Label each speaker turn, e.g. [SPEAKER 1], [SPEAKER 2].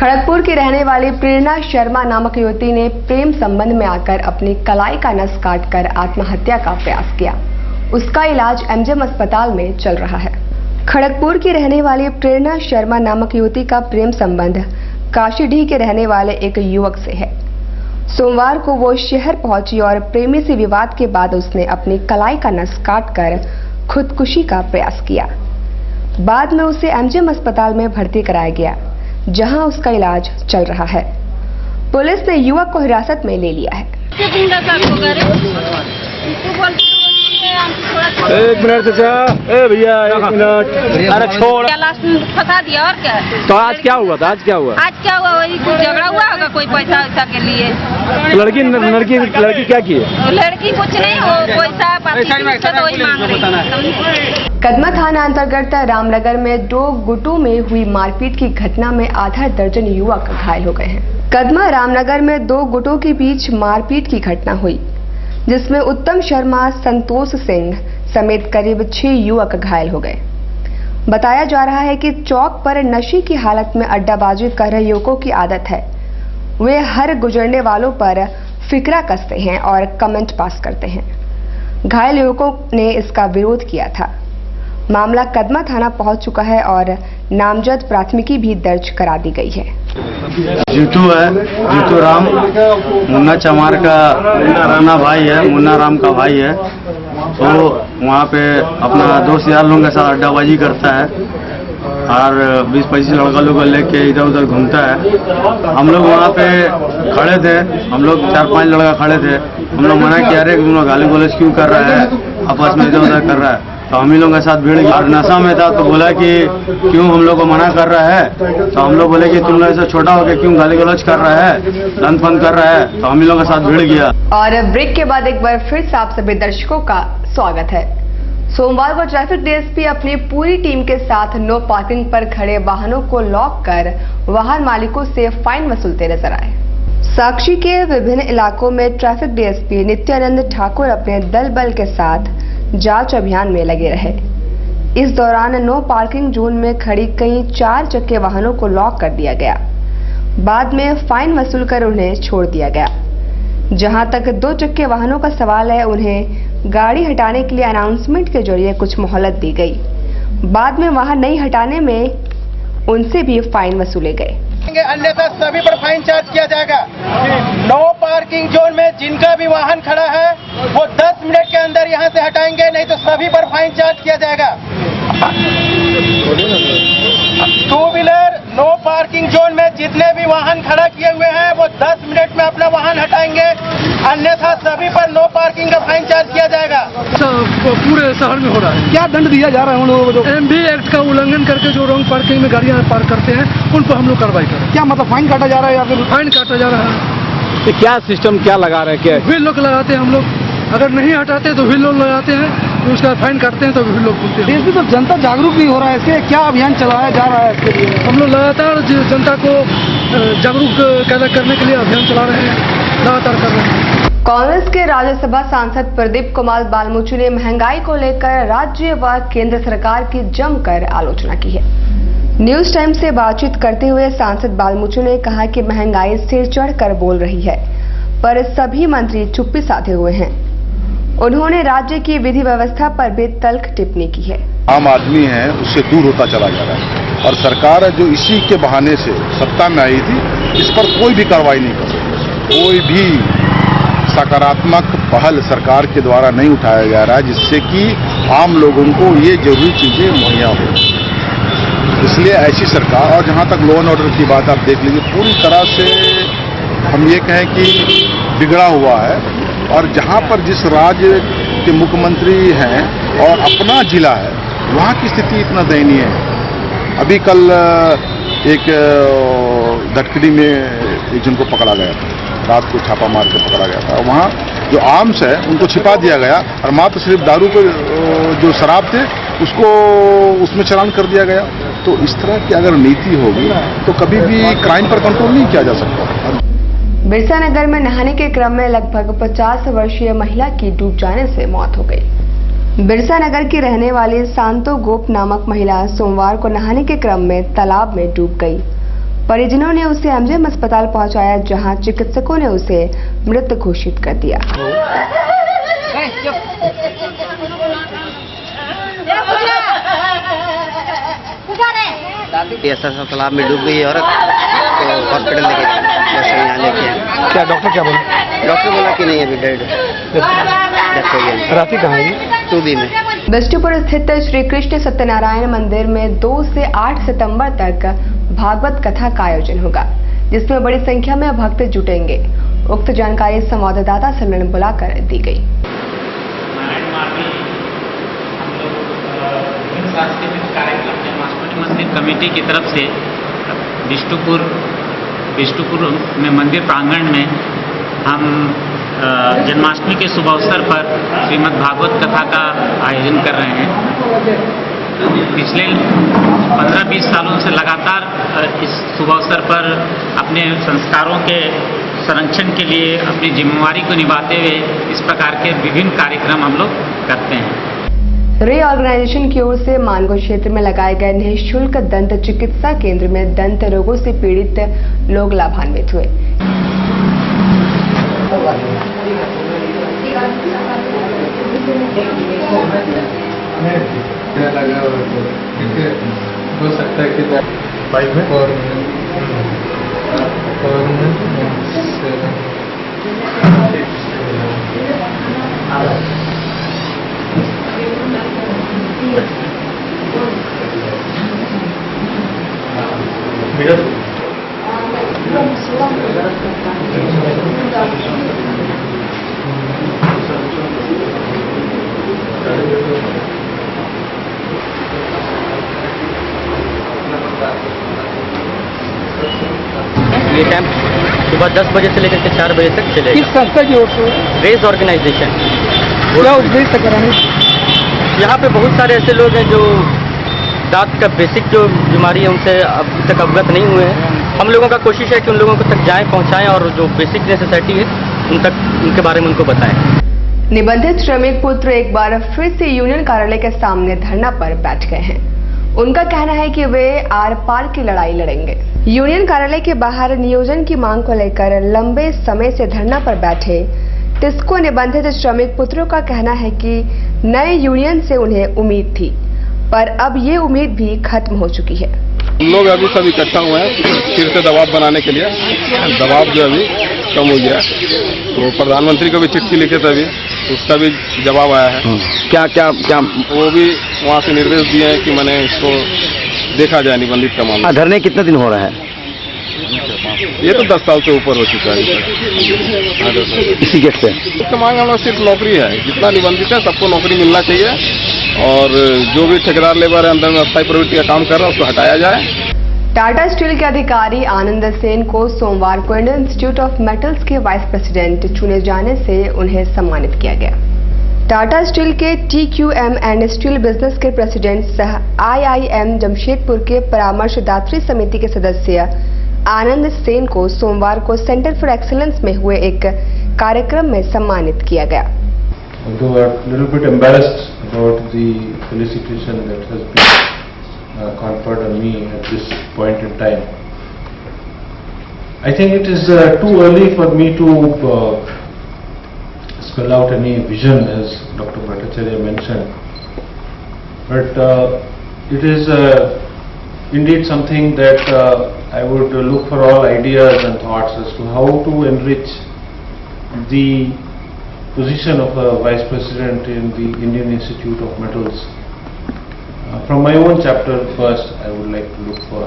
[SPEAKER 1] खड़गपुर की रहने वाली प्रेरणा शर्मा नामक युवती ने प्रेम संबंध में आकर अपनी कलाई का नस काटकर आत्महत्या का प्रयास किया। उसका इलाज एमजेएम अस्पताल में चल रहा है। खड़गपुर की रहने वाली प्रेरणा शर्मा नामक युवती का प्रेम संबंध काशीडीह के रहने वाले एक युवक से है। सोमवार को वो शहर पहुंची और प्रेमी से विवाद के बाद उसने अपनी कलाई का नस काटकर खुदकुशी का प्रयास किया। बाद में उसे एमजेएम अस्पताल में भर्ती कराया गया, जहां उसका इलाज चल रहा है। पुलिस ने युवक को हिरासत में ले लिया है।
[SPEAKER 2] एक मिनट चाचा, ए भैया एक मिनट, अरे छोड़।
[SPEAKER 3] लास्ट में फंसा दिया और क्या।
[SPEAKER 2] तो आज क्या हुआ था? आज क्या हुआ?
[SPEAKER 3] वही कुछ झगड़ा हुआ होगा कोई पैसा वैसा के लिए।
[SPEAKER 2] लड़की क्या की है?
[SPEAKER 3] लड़की कुछ नहीं, वो पैसा तो वही मांग रही।
[SPEAKER 1] कदमा थाना अंतर्गत रामनगर में 2 गुटों में हुई मारपीट की घटना में आधा दर्जन युवक घायल हो गए हैं। कदमा रामनगर में 2 गुटों के बीच मारपीट की घटना हुई, जिसमें उत्तम शर्मा, संतोष सिंह समेत करीब 6 युवक घायल हो गए। बताया जा रहा है कि चौक पर नशे की हालत में अड्डाबाजी कर रहे युवकों की आदत है। वे हर गुजरने वालों पर फिकरा कसते हैं और कमेंट पास करते हैं। घायल युवकों ने इसका विरोध किया था। मामला कदमा थाना पहुंच चुका है और नामजद प्राथमिकी भी दर्ज करा दी गई है।
[SPEAKER 4] जीतू है, जीतू राम मुन्ना चमार का राना भाई है, मुन्ना राम का भाई है। तो वहाँ पे अपना दोस्त यार लोगों के साथ अड्डाबाजी करता है और 20-25 लड़का लोग लेके इधर उधर घूमता है। हम लोग वहाँ पे खड़े थे, हम लोग 4-5 लड़का खड़े थे। हम लोग मना किया रे तुम लोग गाली गलौज क्यों कर रहा है, आपस में इधर उधर कर रहा है। तो हम ही लोगों के साथ भीड़ गया और नशा में था, तो बोला कि क्यों हम लोग को मना कर रहा है। तो हम लोग बोले कि तुम लोग ऐसा छोटा होकर क्यों गाली गलौज कर रहा है, दंड फंद कर रहा है। तो हम ही लोगों के साथ भीड़ गया।
[SPEAKER 1] और ब्रेक के बाद एक बार फिर से आप सभी दर्शकों का स्वागत है। सोमवार को ट्रैफिक डीएसपी अपनी पूरी टीम के साथ नो पार्किंग पर खड़े वाहनों को लॉक कर वाहन मालिकों से फाइन वसूलते नजर आए। साक्षी के विभिन्न इलाकों में ट्रैफिक डीएसपी नित्यानंद ठाकुर अपने दल बल के साथ जांच अभियान में लगे रहे। इस दौरान नो पार्किंग जोन में खड़ी कई 4 चक्के वाहनों को लॉक कर दिया गया। बाद में फाइन वसूल कर उन्हें छोड़ दिया गया। जहां तक 2 चक्के वाहनों का सवाल है, उन्हें गाड़ी हटाने के लिए अनाउंसमेंट के जरिए कुछ मोहलत दी गई। बाद में वाहन नहीं हटाने में उनसे भी फाइन वसूले गए।
[SPEAKER 5] अन्यथा सभी पर फाइन चार्ज किया जाएगा। नो पार्किंग जोन में जिनका भी वाहन खड़ा है वो 10 मिनट के अंदर यहाँ से हटाएंगे, नहीं तो सभी पर फाइन चार्ज किया जाएगा। 2 व्हीलर नो पार्किंग जोन में जितने भी वाहन खड़ा किए हुए हैं वो 10 मिनट में अपना वाहन हटाएंगे, अन्यथा सभी पर नो पार्किंग का फाइन चार्ज किया जाएगा।
[SPEAKER 6] पूरे शहर में हो रहा है। क्या दंड दिया जा रहा है उन लोगों को जो एमवी एक्ट का उल्लंघन करके जो रॉन्ग पार्किंग में गाड़ियां पार्क करते हैं, उन पर हम लोग कार्रवाई करें। क्या मतलब फाइन काटा जा रहा है या फिर फाइन काटा जा रहा है?
[SPEAKER 2] तो क्या सिस्टम क्या लगा रहे हैं? क्या
[SPEAKER 6] व्हील लोग लगाते हैं हम लोग, अगर नहीं हटाते तो व्हील लोग लगाते हैं, तो उसका फाइन काटते हैं तो व्हील लोग बोलते हैं।
[SPEAKER 5] डीएसपी तो जनता जागरूक भी हो रहा है, इसके क्या अभियान चलाया जा रहा है? इसके लिए
[SPEAKER 6] हम लोग लगातार जनता को जागरूक करने के लिए अभियान चला रहे हैं, लगातार कर रहे हैं।
[SPEAKER 1] कांग्रेस के राज्यसभा सांसद प्रदीप कुमार बालमुचु ने महंगाई को लेकर राज्य व केंद्र सरकार की जमकर आलोचना की है। न्यूज टाइम से बातचीत करते हुए सांसद बालमुचु ने कहा कि महंगाई सिर चढ़कर बोल रही है, पर सभी मंत्री चुप्पी साधे हुए हैं। उन्होंने राज्य की विधि व्यवस्था पर भी तल्ख टिप्पणी की है।
[SPEAKER 7] आम आदमी है उससे दूर होता चला जा रहा है और सरकार जो इसी के बहाने से सत्ता में आई थी, इस पर कोई भी कार्रवाई नहीं कर रही। कोई भी सकारात्मक पहल सरकार के द्वारा नहीं उठाया जा रहा है जिससे कि आम लोगों को ये जरूरी चीजें मुहैया हो। इसलिए ऐसी सरकार, और जहां तक लॉ एंड ऑर्डर की बात आप देख लीजिए, पूरी तरह से हम ये कहें कि बिगड़ा हुआ है। और जहां पर जिस राज्य के मुख्यमंत्री हैं और अपना जिला है, वहां की स्थिति इतना दयनीय है। अभी कल एक धटकड़ी में एक जन को पकड़ा गया था, रात को छापा मार के पकड़ा गया था। वहाँ जो आर्म्स है उनको छिपा दिया गया और मात्र सिर्फ दारू के जो शराब थे उसको उसमें चालान कर दिया गया। तो इस तरह की अगर नीति होगी तो कभी भी क्राइम पर कंट्रोल नहीं किया जा सकता।
[SPEAKER 1] बिरसा नगर में नहाने के क्रम में लगभग 50 वर्षीय महिला की डूब जाने से मौत हो गई। बिरसा नगर की रहने वाली शांतो गोप नामक महिला सोमवार को नहाने के क्रम में तालाब में डूब गई। परिजनों ने उसे एमजेएम अस्पताल पहुंचाया, जहां चिकित्सकों ने उसे मृत घोषित कर दिया।
[SPEAKER 8] ऐसा तालाब में डूब गई औरत, तो हॉस्पिटल लेके यहाँ लेके आए।
[SPEAKER 2] क्या डॉक्टर क्या बोला?
[SPEAKER 8] डॉक्टर बोला कि नहीं अभी डेथ हो गई।
[SPEAKER 2] रात्रि कहाँ है?
[SPEAKER 8] 2B में।
[SPEAKER 1] बिष्टुपुर स्थित श्री कृष्ण सत्यनारायण मंदिर में 2 से 8 सितंबर तक भागवत कथा का आयोजन होगा, जिसमें बड़ी संख्या में भक्त जुटेंगे। उक्त जानकारी संवाददाता सम्मेलन बुलाकर दी गई।
[SPEAKER 9] सांस्कृतिक कार्यक्रम जन्माष्टमी मंदिर कमेटी की तरफ से बिष्टुपुर में मंदिर प्रांगण में हम जन्माष्टमी के शुभ अवसर पर श्रीमद् भागवत कथा का आयोजन कर रहे हैं। पिछले 15-20 सालों से लगातार इस शुभ अवसर पर अपने संस्कारों के संरक्षण के लिए अपनी जिम्मेवारी को निभाते हुए इस प्रकार के विभिन्न कार्यक्रम हम लोग करते हैं।
[SPEAKER 1] रे ऑर्गेनाइजेशन की ओर से मानगो क्षेत्र में लगाए गए निःशुल्क दंत चिकित्सा केंद्र में दंत रोगों से पीड़ित लोग लाभान्वित हुए।
[SPEAKER 6] हो सकता है कि पाइप में और
[SPEAKER 8] ये कैंप सुबह 10 बजे से लेकर के 4 बजे तक चलेगा।
[SPEAKER 6] किस संस्था की ओर से?
[SPEAKER 8] Race organisation.
[SPEAKER 6] क्या उद्देश्य कराने?
[SPEAKER 8] यहाँ पे बहुत सारे ऐसे लोग हैं जो दांत का बेसिक जो बीमारी है उनसे अभी तक अवगत नहीं हुए हैं। हम लोगों का कोशिश है कि उन लोगों को तक जाएं, पहुँचाएं और जो बेसिक नेसेसिटी है उन तक उनके बारे में उनको बताएं।
[SPEAKER 1] निबंधित श्रमिक पुत्र एक बार फिर से यूनियन कार्यालय के सामने धरना पर बैठ गए हैं। उनका कहना है कि वे आर पार की लड़ाई लड़ेंगे। यूनियन कार्यालय के बाहर नियोजन की मांग को लेकर लंबे समय से धरना पर बैठे टिस्को निबंधित श्रमिक पुत्रों का कहना है कि नए यूनियन से उन्हें उम्मीद थी, पर अब ये उम्मीद भी खत्म हो चुकी है।
[SPEAKER 7] हम लोग अभी सब इकट्ठा हुए हैं फिर से दबाव बनाने के लिए। दबाव जो अभी कम हो गया, तो प्रधानमंत्री को भी चिट्ठी लिखे थे, अभी उसका भी जवाब आया है।
[SPEAKER 2] क्या क्या क्या
[SPEAKER 7] वो भी वहाँ से निर्देश दिए हैं कि मैंने इसको देखा जाए निबंधित का मामला।
[SPEAKER 2] धरने कितने दिन हो रहा है?
[SPEAKER 7] ये तो 10 साल से ऊपर हो चुका है।
[SPEAKER 2] इसी गेट से
[SPEAKER 7] इसका मांग हम लोग सिर्फ नौकरी है, जितना निबंधित है सबको नौकरी मिलना चाहिए और जो भी ठेकेदार लेबर है अंदर में अस्थायी प्रवृत्ति का काम कर रहा है उसको हटाया जाए।
[SPEAKER 1] टाटा स्टील के अधिकारी आनंद सेन को सोमवार को इंडियन इंस्टीट्यूट ऑफ मेटल्स के वाइस प्रेसिडेंट चुने जाने से उन्हें सम्मानित किया गया। टाटा स्टील के TQM एंड स्टील बिजनेस के प्रेसिडेंट सह IIM जमशेदपुर के परामर्शदात्री समिति के सदस्य आनंद सेन को सोमवार को सेंटर फॉर एक्सीलेंस में हुए एक कार्यक्रम में सम्मानित किया गया।
[SPEAKER 10] Although a little bit embarrassed about the felicitation that has been conferred on me at this point in time, I think it is too early for me to spell out any vision, as Dr. Bhattacharya mentioned. But it is indeed something that I would look for all ideas and thoughts as to how to enrich the position of a Vice President in the Indian Institute of Metals. From my own chapter first, I would like to look for